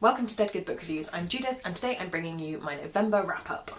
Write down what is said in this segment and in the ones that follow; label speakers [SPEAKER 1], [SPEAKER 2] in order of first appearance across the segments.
[SPEAKER 1] Welcome to Dead Good Book Reviews. I'm Judith and today I'm bringing you my November wrap-up.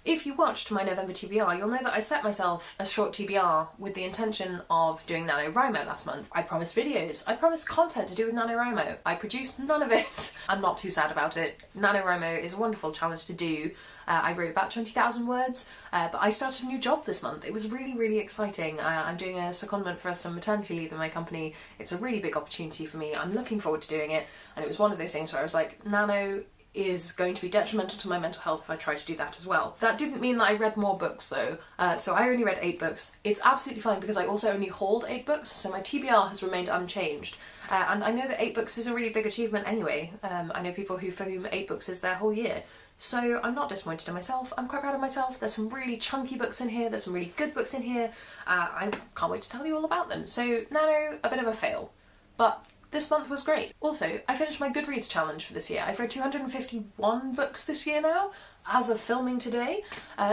[SPEAKER 1] If you watched my November TBR, you'll know that I set myself a short TBR with the intention of doing NaNoWriMo last month. I promised videos, I promised content to do with NaNoWriMo. I produced none of it. I'm not too sad about it. NaNoWriMo is a wonderful challenge to do. I wrote about 20,000 words, but I started a new job this month. It was really exciting. I'm doing a secondment for some maternity leave in my company. It's a really big opportunity for me. I'm looking forward to doing it, and it was one of those things where I was like, Nano is going to be detrimental to my mental health if I try to do that as well. That didn't mean that I read more books though, so I only read 8 books. It's absolutely fine because I also only hold 8 books, so my TBR has remained unchanged. And I know that 8 books is a really big achievement anyway. I know people for whom 8 books is their whole year. So I'm not disappointed in myself, I'm quite proud of myself. There's some really chunky books in here, there's some really good books in here. I can't wait to tell you all about them. So Nano, a bit of a fail, but this month was great. Also, I finished my Goodreads challenge for this year. I've read 251 books this year now, as of filming today,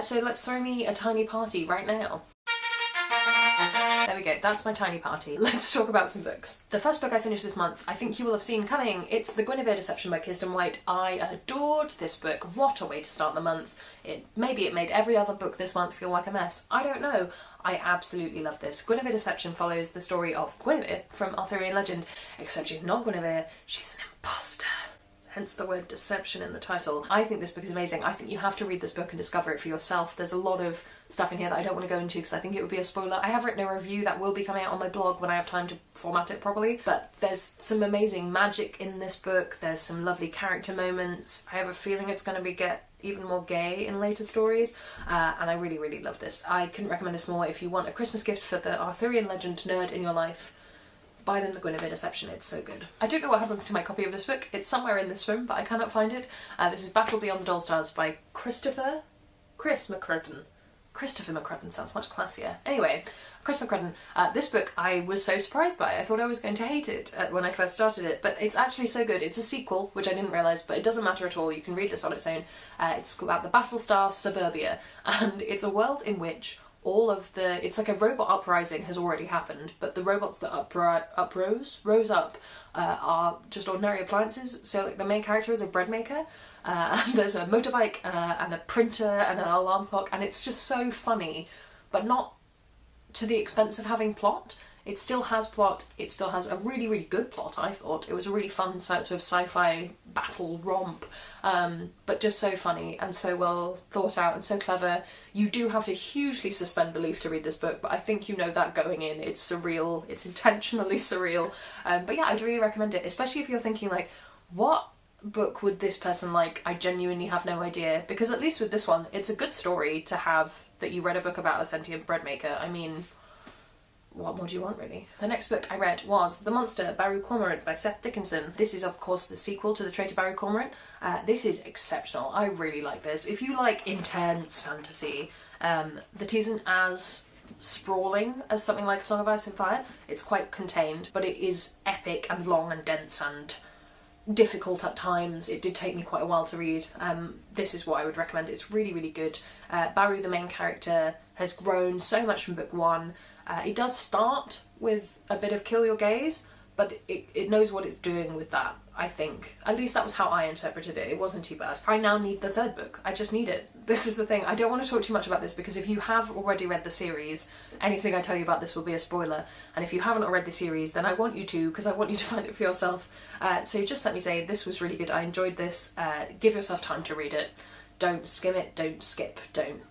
[SPEAKER 1] so let's throw me a tiny party right now. There we go, that's my tiny party. Let's talk about some books. The first book I finished this month, I think you will have seen coming. It's The Guinevere Deception by Kirsten White. I adored this book. What a way to start the month. Maybe it made every other book this month feel like a mess. I don't know. I absolutely love this. Guinevere Deception follows the story of Guinevere from Arthurian legend, except she's not Guinevere, she's an imposter. Hence the word deception in the title. I think this book is amazing. I think you have to read this book and discover it for yourself. There's a lot of stuff in here that I don't want to go into because I think it would be a spoiler. I have written a review that will be coming out on my blog when I have time to format it properly, but there's some amazing magic in this book. There's some lovely character moments. I have a feeling it's going to get even more gay in later stories, and I really love this. I couldn't recommend this more. If you want a Christmas gift for the Arthurian legend nerd in your life, buy them The Guinevere Deception, it's so good. I don't know what happened to my copy of this book. It's somewhere in this room, but I cannot find it. This is Battle Beyond the Doll Stars by Chris McCrudden. Christopher McCrudden sounds much classier. Anyway, Chris McCrudden. This book I was so surprised by. I thought I was going to hate it when I first started it, but it's actually so good. It's a sequel, which I didn't realise, but it doesn't matter at all. You can read this on its own. It's about the Battlestar Suburbia, and it's a world in which it's like a robot uprising has already happened, but the robots that rose up are just ordinary appliances. So like the main character is a bread maker, and there's a motorbike and a printer and an alarm clock, and it's just so funny, but not to the expense of having plot. It still has plot, it still has a really good plot, I thought. It was a really fun sort of sci-fi battle romp, but just so funny and so well thought out and so clever. You do have to hugely suspend belief to read this book, but I think you know that going in. It's surreal, it's intentionally surreal. But yeah, I'd really recommend it, especially if you're thinking like, what book would this person like? I genuinely have no idea, because at least with this one, it's a good story to have that you read a book about a sentient bread maker. I mean, what more do you want, really? The next book I read was The Monster, Baru Cormorant by Seth Dickinson. This is, of course, the sequel to The Traitor Baru Cormorant. This is exceptional. I really like this. If you like intense fantasy that isn't as sprawling as something like A Song of Ice and Fire, it's quite contained, but it is epic and long and dense and difficult at times. It did take me quite a while to read. This is what I would recommend. It's really good. Baru, the main character, has grown so much from book 1. It does start with a bit of kill your gaze, but it knows what it's doing with that, I think. At least that was how I interpreted it. It wasn't too bad. I now need the 3rd book. I just need it. This is the thing. I don't want to talk too much about this because if you have already read the series, anything I tell you about this will be a spoiler. And if you haven't already read the series, then I want you to, because I want you to find it for yourself. So just let me say, this was really good. I enjoyed this. Give yourself time to read it. Don't skim it. Don't skip. Don't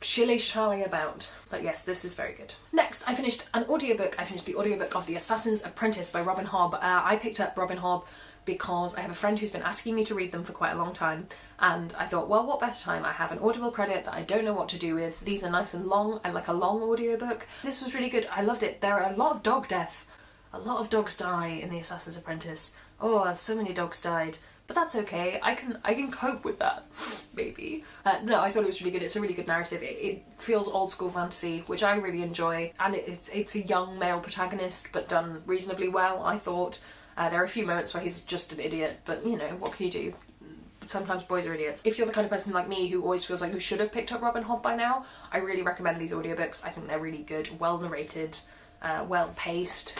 [SPEAKER 1] shilly-shally about. But yes, this is very good. Next, I finished an audiobook. I finished the audiobook of The Assassins Apprentice by Robin Hobb. I picked up Robin Hobb because I have a friend who's been asking me to read them for quite a long time, and I thought, well, what better time? I have an Audible credit that I don't know what to do with. These are nice and long. I like a long audiobook. This was really good. I loved it. There are a lot of dog death. A lot of dogs die in The Assassin's Apprentice. Oh, so many dogs died. But that's okay, I can cope with that, maybe. No, I thought it was really good. It's a really good narrative. It feels old school fantasy, which I really enjoy, and it's a young male protagonist, but done reasonably well, I thought. There are a few moments where he's just an idiot, but you know, what can you do? sometimes boys are idiots. If you're the kind of person like me who always feels like you should have picked up Robin Hood by now, I really recommend these audiobooks. I think they're really good, well narrated, well paced,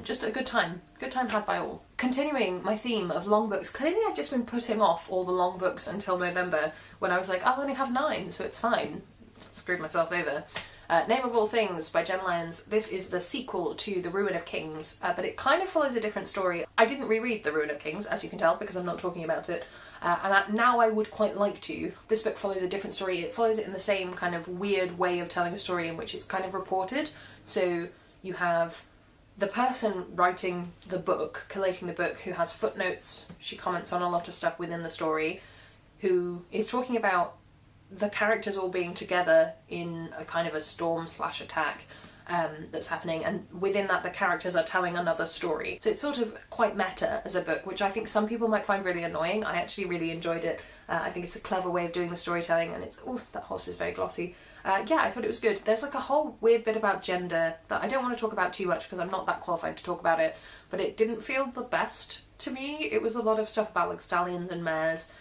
[SPEAKER 1] just a good time had by all. Continuing my theme of long books, clearly I've just been putting off all the long books until November when I was like, I'll only have 9, so it's fine. Screwed myself over. Name of All Things by Jen Lyons. This is the sequel to The Ruin of Kings, but it kind of follows a different story. I didn't reread The Ruin of Kings, as you can tell, because I'm not talking about it, now I would quite like to. This book follows a different story. It follows it in the same kind of weird way of telling a story in which it's kind of reported. So you have the person writing the book, collating the book, who has footnotes. She comments on a lot of stuff within the story, who is talking about the characters all being together in a kind of a storm/attack that's happening, and within that the characters are telling another story. So it's sort of quite meta as a book, which I think some people might find really annoying. I actually really enjoyed it. I think it's a clever way of doing the storytelling, and it's, oh, that horse is very glossy. Yeah, I thought it was good. There's like a whole weird bit about gender that I don't want to talk about too much because I'm not that qualified to talk about it, but it didn't feel the best to me. It was a lot of stuff about like stallions and mares.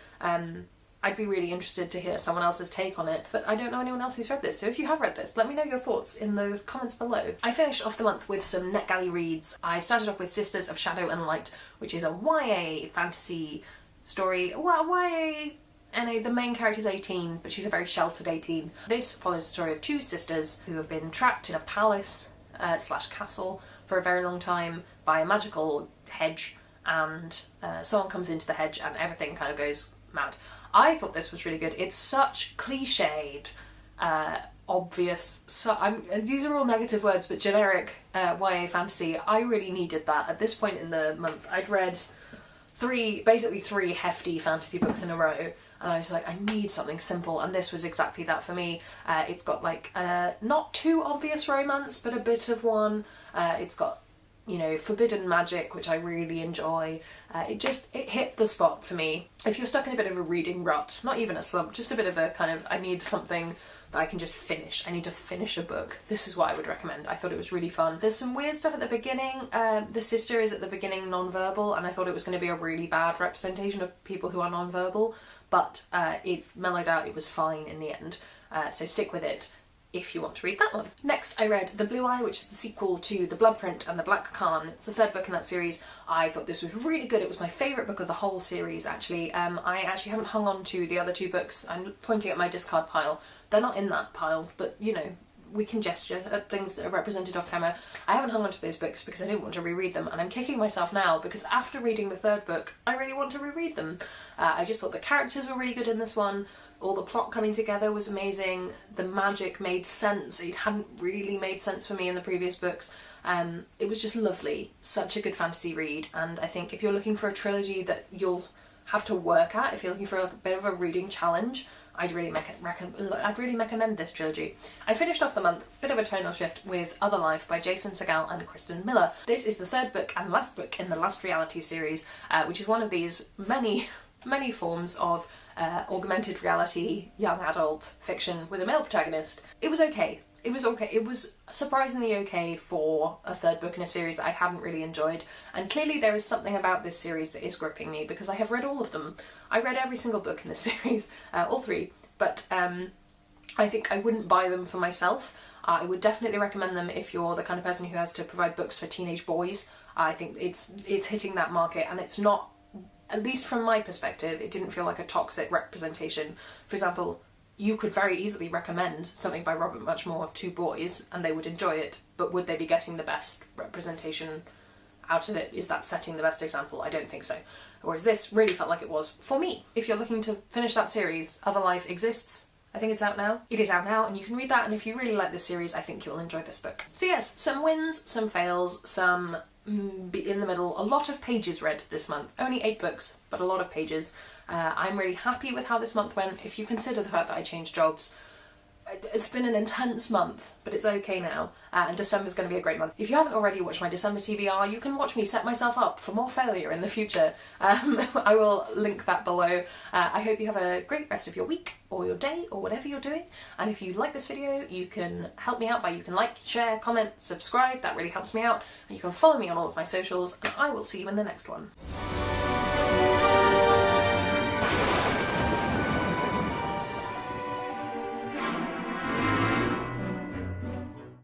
[SPEAKER 1] I'd be really interested to hear someone else's take on it, but I don't know anyone else who's read this, so if you have read this, let me know your thoughts in the comments below. I finished off the month with some NetGalley reads. I started off with Sisters of Shadow and Light, which is a YA fantasy story. Well, YA, the main character's 18, but she's a very sheltered 18. This follows the story of 2 sisters who have been trapped in a palace slash castle for a very long time by a magical hedge, and someone comes into the hedge and everything kind of goes mad. I thought this was really good. It's such cliched, obvious, these are all negative words, but generic YA fantasy. I really needed that. At this point in the month, I'd read basically three hefty fantasy books in a row, and I was like, I need something simple, and this was exactly that for me. It's got like not too obvious romance, but a bit of one. It's got, you know, forbidden magic, which I really enjoy. It hit the spot for me. If you're stuck in a bit of a reading rut, not even a slump, just a bit of a kind of, I need something that I can just finish. I need to finish a book. This is what I would recommend. I thought it was really fun. There's some weird stuff at the beginning. The sister is at the beginning non-verbal, and I thought it was going to be a really bad representation of people who are non-verbal, but it mellowed out. It was fine in the end. So stick with it if you want to read that one. Next, I read The Blue Eye, which is the sequel to The Bloodprint and The Black Khan. It's the 3rd book in that series. I thought this was really good. It was my favourite book of the whole series, actually. I actually haven't hung on to the other 2 books. I'm pointing at my discard pile. They're not in that pile, but, you know, we can gesture at things that are represented off camera. I haven't hung on to those books because I didn't want to reread them, and I'm kicking myself now because after reading the 3rd book, I really want to reread them. I just thought the characters were really good in this one. All the plot coming together was amazing. The magic made sense. It hadn't really made sense for me in the previous books. It was just lovely. Such a good fantasy read, and I think if you're looking for a trilogy that you'll have to work at, if you're looking for a bit of a reading challenge, I'd really recommend this trilogy. I finished off the month, bit of a tonal shift, with Other Life by Jason Segel and Kristen Miller. This is the 3rd book and last book in the Last Reality series, which is one of these many forms of augmented reality young adult fiction with a male protagonist. It was okay. It was okay. It was surprisingly okay for a 3rd book in a series that I hadn't really enjoyed, and clearly there is something about this series that is gripping me because I have read all of them. I read every single book in this series, all 3, but I think I wouldn't buy them for myself. I would definitely recommend them if you're the kind of person who has to provide books for teenage boys. I think it's hitting that market, and it's not, at least from my perspective, it didn't feel like a toxic representation. For example, you could very easily recommend something by Robert Muchmore to boys and they would enjoy it, but would they be getting the best representation out of it? Is that setting the best example? I don't think so. Whereas this really felt like it was for me. If you're looking to finish that series, Other Life exists. I think it's out now. It is out now, and you can read that, and if you really like this series, I think you'll enjoy this book. So yes, some wins, some fails, some in the middle. A lot of pages read this month. Only 8 books, but a lot of pages. I'm really happy with how this month went. If you consider the fact that I changed jobs, it's been an intense month, but it's okay now, and December's going to be a great month. If you haven't already watched my December TBR, you can watch me set myself up for more failure in the future. I will link that below. I hope you have a great rest of your week, or your day, or whatever you're doing, and if you like this video, you can help me out by, you can like, share, comment, subscribe, that really helps me out, and you can follow me on all of my socials, and I will see you in the next one.